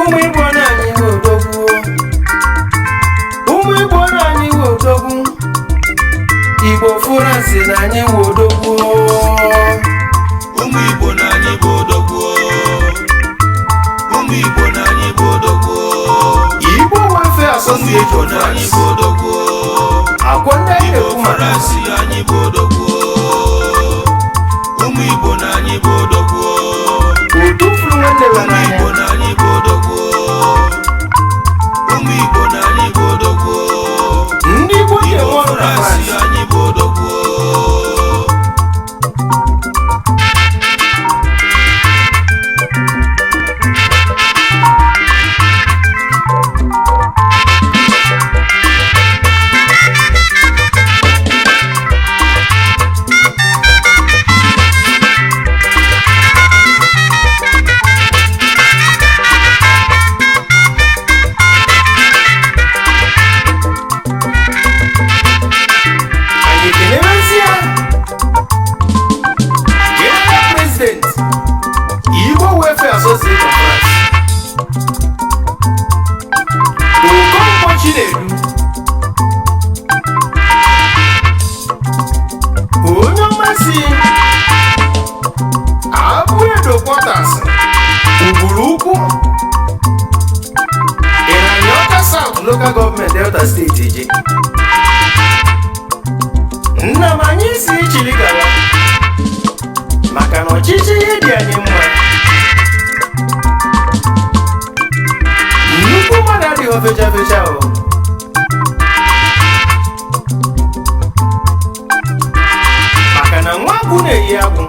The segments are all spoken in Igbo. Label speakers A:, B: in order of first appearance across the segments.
A: ụmụ Igbo na anyị odogwu ụmụ Igbo na anyị odogwu Igbo Furansi na anyị odogwu
B: ụmụ Igbo na anyị bụ odogwu ụmụ Igbo na anyị bụ odogwu
A: Igbo Welfare Association
B: na anyị bụ odogwu
A: akwa ndị anyị
B: Igbo
A: ekwu maka
B: Furansi anyị bụ odogwu ụmụ Igbo na anyị bụ odogwu
A: otu furu nwanne ya
B: ụmụ
A: n'anya
B: Igbo na anyị bụ odogwu ụmụ Igbo na anyị bụ odogwu
A: ndị Igbo ji enwe
B: Igbo
A: ọrụ na
B: Furansi
A: France
B: anyị bụ odogwu
A: anyị kenebezie General President Igbo Welfare Association France Okonkwo Chinedu onye ọmasị Abụedo Quarters Ugburu Ukwu Ịraniọka South Local Government Delta State Eje nna m anyị si chiri gara maka na ọchịchị ihe dị anyị mma nnukwu mmadụ adịghị fecha fecha o maka na nwa agwụ na-eyi agwụ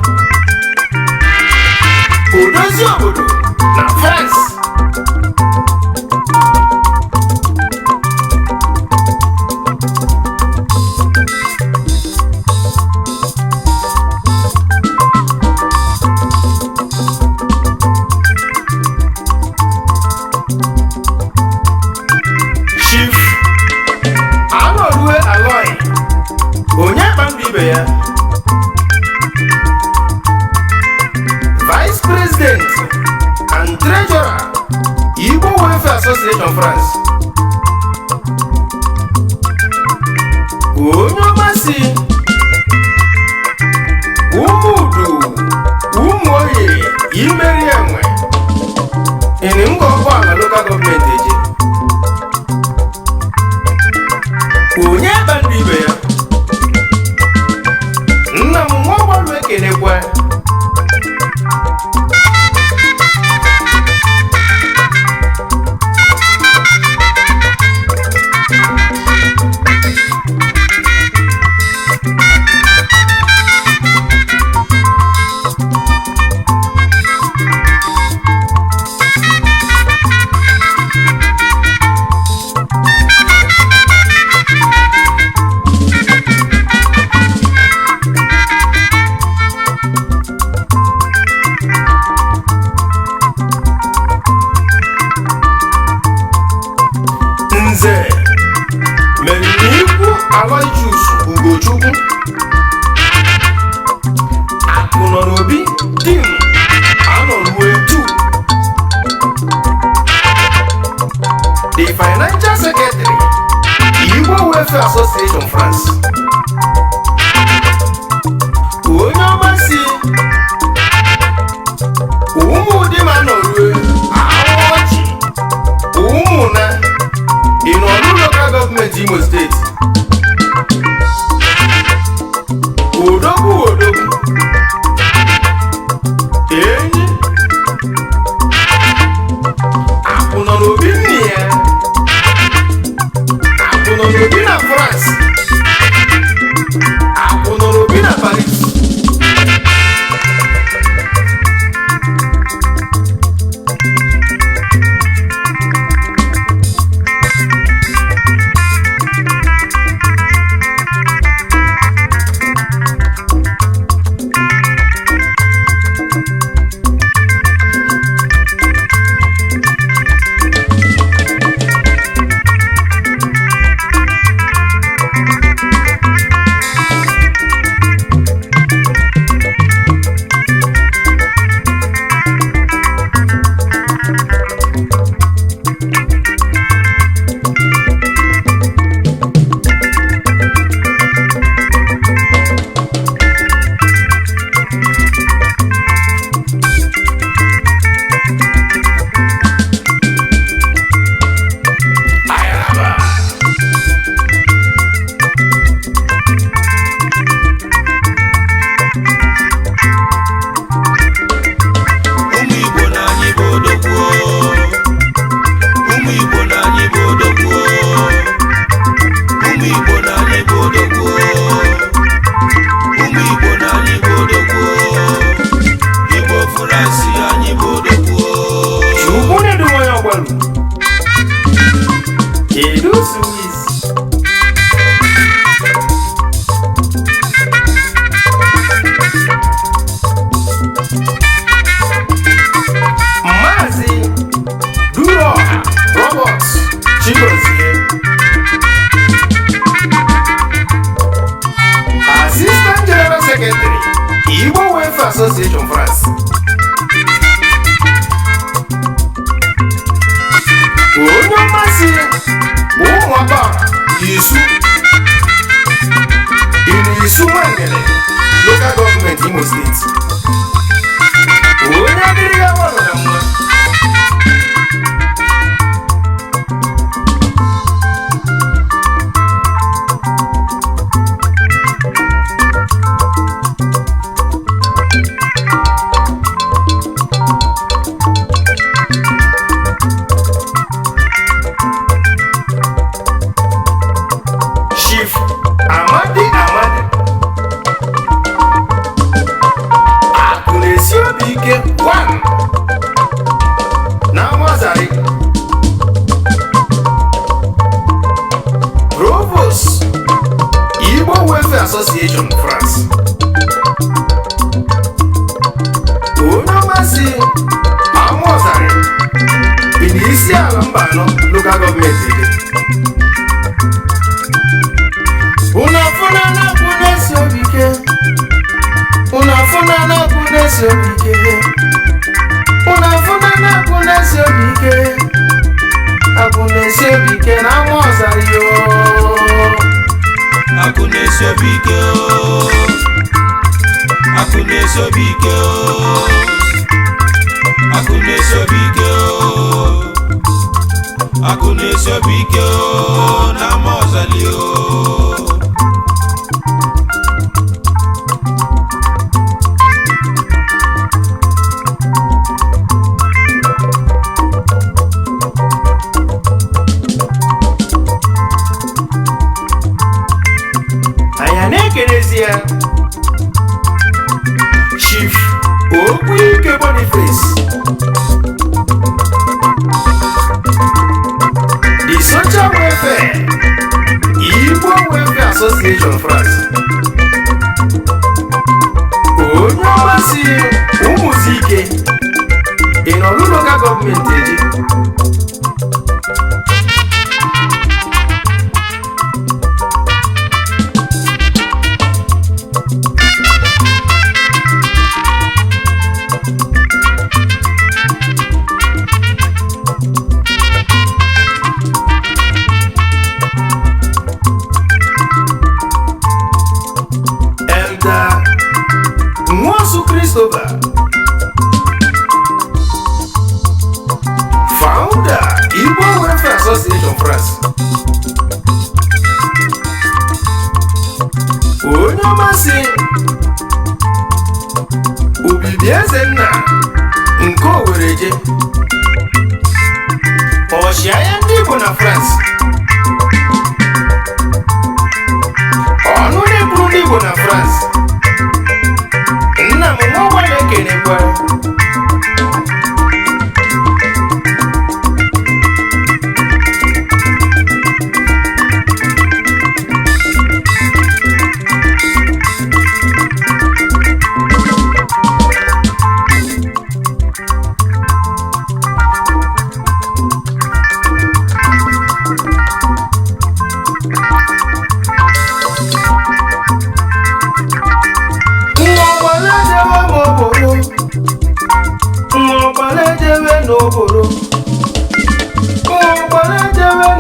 A: odozi obodo na France Chief Anọrue Aloy onye kpamdụ ibe ya Vice President and Treasurer Igbo Welfare Association France onye ọmasị Umudu Umoye Imeri Enwe Inimga Ọgbọala Local Government Eje onye kpandụ ibe ya nna m nwa ọgbalụ ekenekwe Nze Merikwu Aloysius Ugochukwu Akụnọrobi Tim Anọrue 2 The Financial Secretary Igbo Welfare Association France onye ọmasị Ụmụdịm Anọrue Awochi Ụmụna Ịnọrụ Local Government Imo State Odogwu Enyi Akụnọrobi nne ya Akụnọrobi na France Akụnọrobi na Paris Agwalu Kedu Suisse Mazi Duroha Robert Chigozie Assistant General Secretary Igbo Welfare Association France onye mmasị ụmụaba Isu Mangele Local Government Imo State onye adịrị ya nwanọ na mma Chief Amadi Akunesi Obike 1 na Amazari Provost Igbo Welfare Association France onye ọmasị Amazari isi ala mba anọ local government Unafuna Akunesi Obike Unafuna Akunesi Obike Unafuna Akunesi Obike Akunesi Obike na Amazari yo
B: Akunesi Obike Akunesi Obike Akunesi Obike Akunesi Obike na Amazali yo
A: Kenesia Chief Okwuike Boniface The Social Welfare Igbo Welfare Association France onye ọmasị ụmụzike Ịnọrụ Local Government Eji Christopher Founder Igbo Welfare Association France onye ọmasị Obibi Ezenna nke Owereje ọchịagha ndị Igbo na France ọnụ na-eburu ndị Igbo na France nna m nwa na-ekenekwa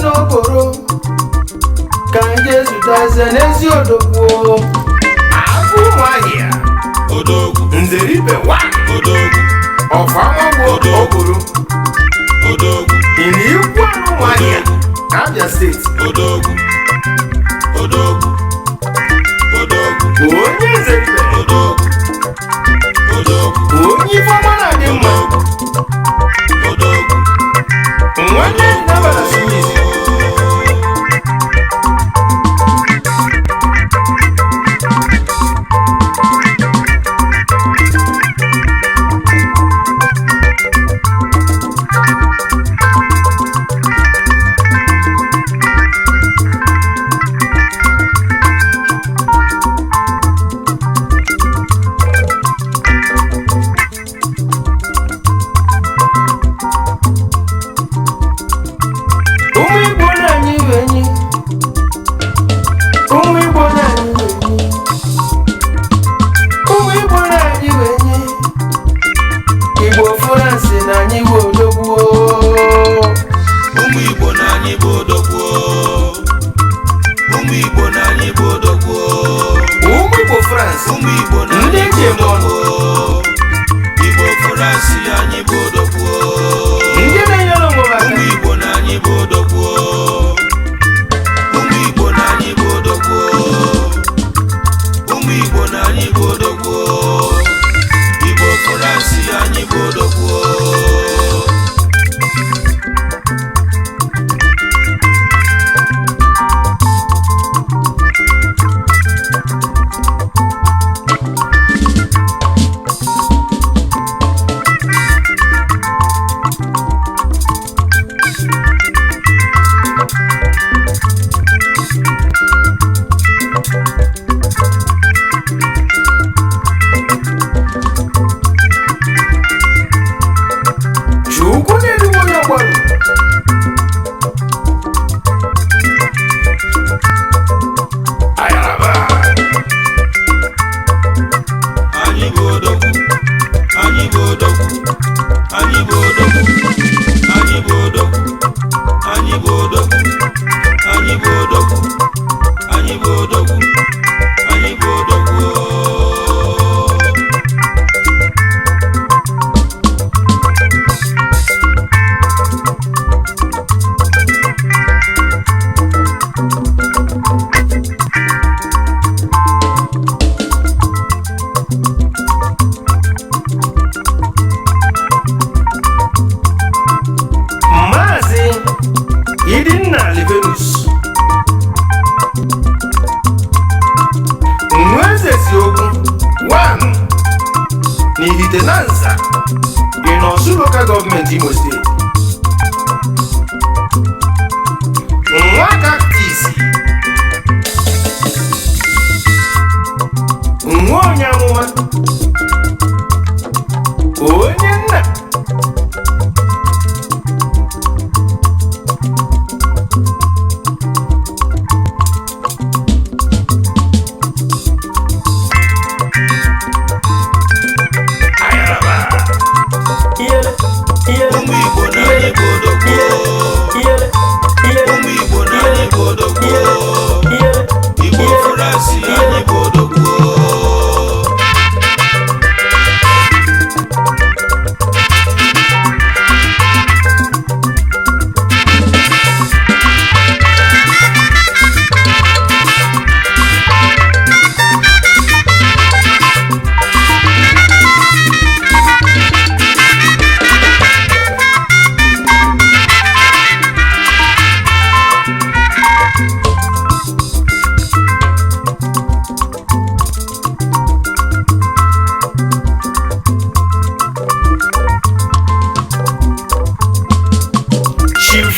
A: n'okporo ka nje zụtaze n'ezi odogwu agụ ụmụahịa
B: Odogwu
A: Nzeribe 1
B: Odogwu
A: Ọfamagbo okporo
B: Odogwu
A: ịna ikwu anụ ụmụahịa Abia steeti
B: Odogwu Odogwu Odogwu
A: onye Nzeribe
B: Odogwu Odogwu
A: onye ifeọma na-adị mma
B: Odogwu
A: nwanne nabata Suisse Idinna Livenus Nweze Siokwu 1 n'Ihitenanza in Osun Local Government Imo State. Nwaka Tisi Nwa onye amụma onye nna
B: Ụmụ Igbo na-anyị bụ odogwu. Ụmụ Igbo na-anyị bụ odogwu. Igbo Frans anyị bụ odogwu.
A: Chief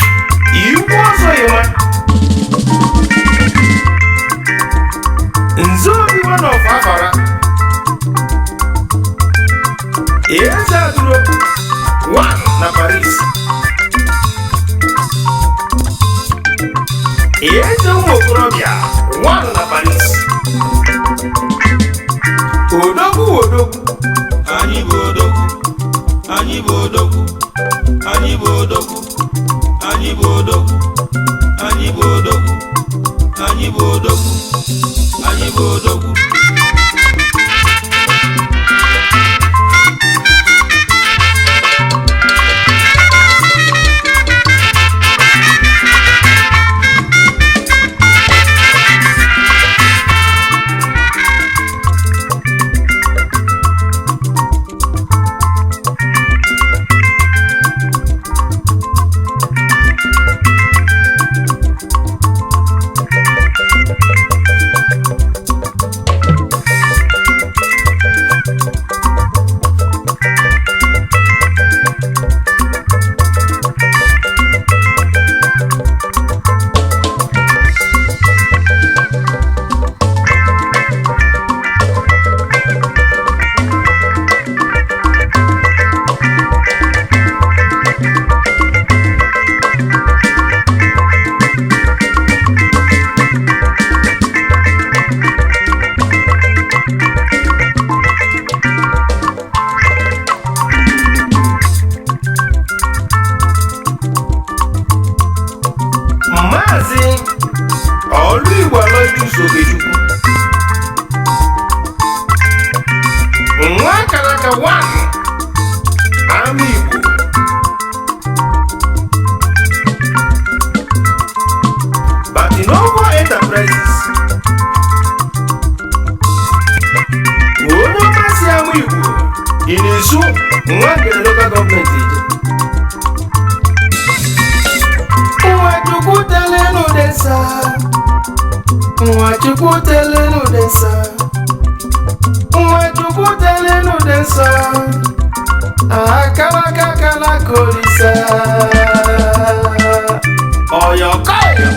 A: Iwu Ozoyema Nzobi one of Afara Eze Aduro 1 na Paris Eze ụmụ okorobịa 1 na Paris Odogwu
B: Anyị bụ odogwu. Anyị bụ odogwu. Anyị bụ odogwu. Anyị bụ odogwu. Anyị bụ odogwu. Anyị bụ odogwu. Anyị bụ odogwu. Maazị Oluigbo Aloysius Ogechukwu Nwa Akanaka 1 Ama Igbo Batinovo Enterprises onye ọmasị Ama Igbo dị n'Isu Nwangele Local Government Ije Nwachukwu telenu desa Nwachukwu telenu desa Nwachukwu telenu desa Akalaka kalaka olisa Oyokoyo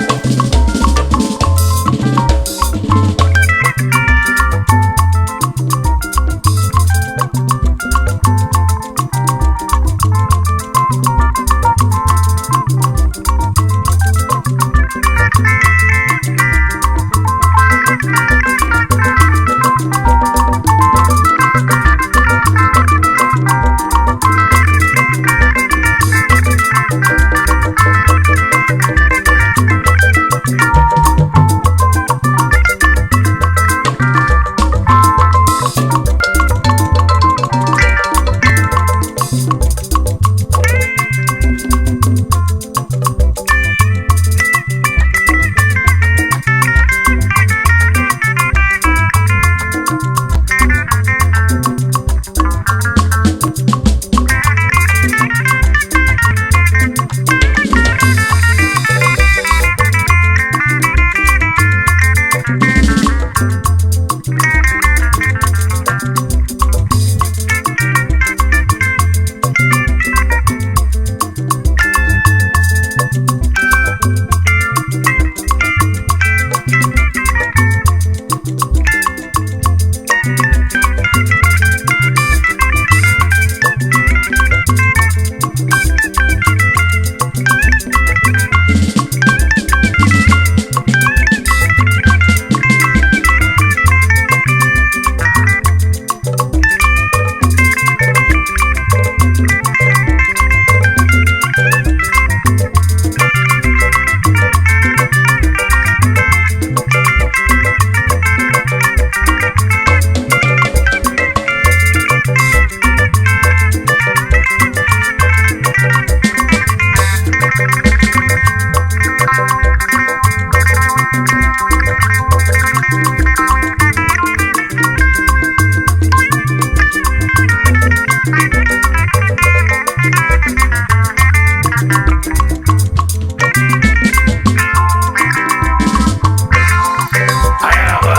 A: ayaba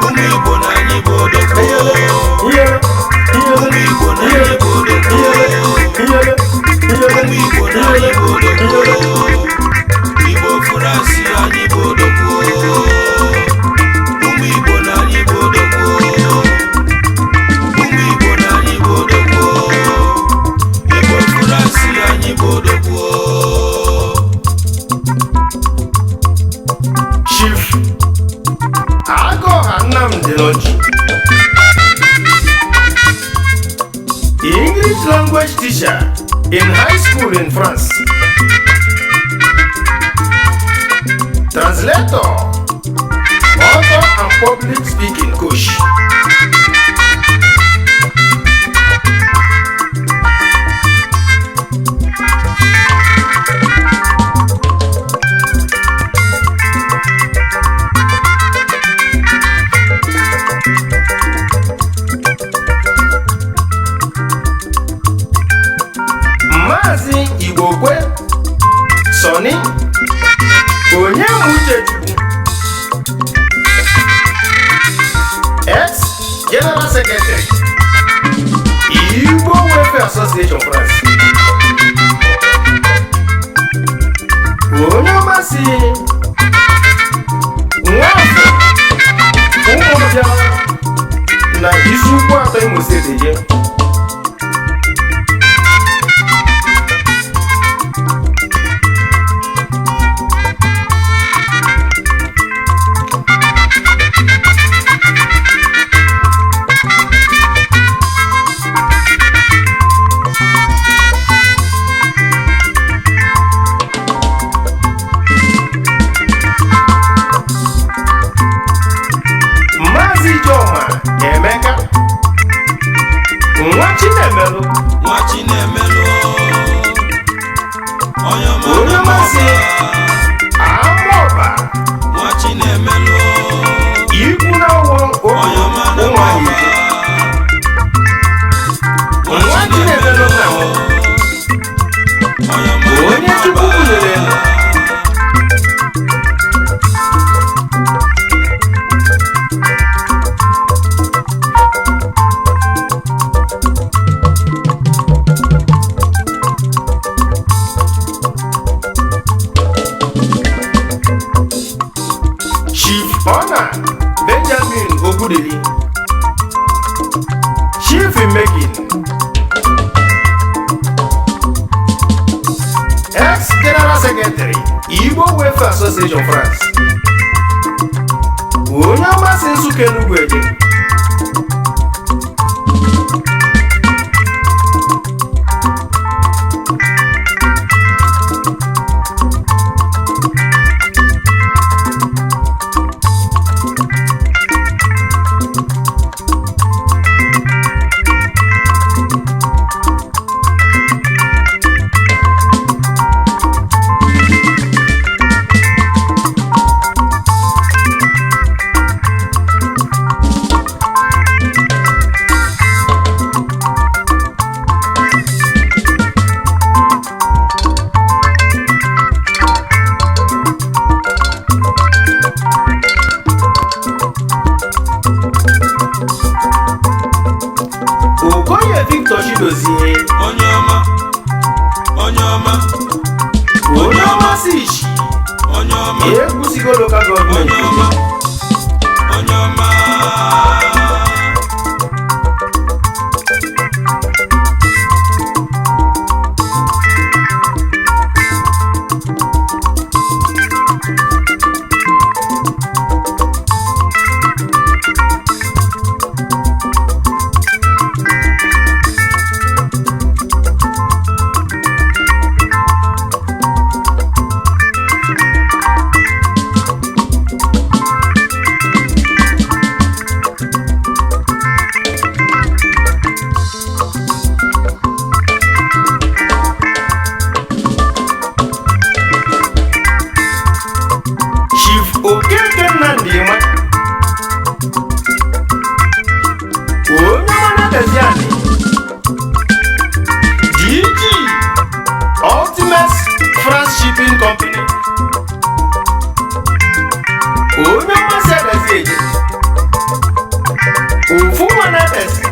B: ụmụ Igbo na anyị bụ odogwu
A: iyele
B: ụmụ Igbo na anyị bụ odogwu
A: iyele
B: ụmụ Igbo na anyị bụ odogwu Igbo Fụrasị anyị bụ odogwu ụmụ Igbo na anyị bụ odogwu ụmụ Igbo na anyị bụ odogwu Igbo Fụrasị anyị bụ odogwu
A: Chief Agụọha Nnamdi Nọji, English language teacher in high school in France, translator, author and public speaking coach. Maazị Igbokwe Sọni Onyemụchechukwu, ex General Secretary Igbo Welfare Association France, onye ọmasị Nwafọ Ụmụọbịa na Isiukwu Atọ Imo Steeti je. Maazị Ijeọma Emeka nwa Chinemelụ,
B: nwa Chinemelụ onye ọma
A: onye
B: na
A: ọmasị
B: Amọba
A: Amaọba
B: nwa Chinemelụ
A: ikwu na ụwọ
B: onye ọma na
A: ụmụ anyị
B: Amọba
A: nwa Chinemelụ na m
B: onye ọma na
A: onye Chukwu
B: Amọba
A: bulere elu. Chief Honor Benjamin Ogudeli, Chief Imegin, ex-General Secretary Igbo Welfare Association France, onye ọmasị Nsukka Enugu Eje. Shipping Company. Onye ọmasị agazi eje ofu nwa na-adasi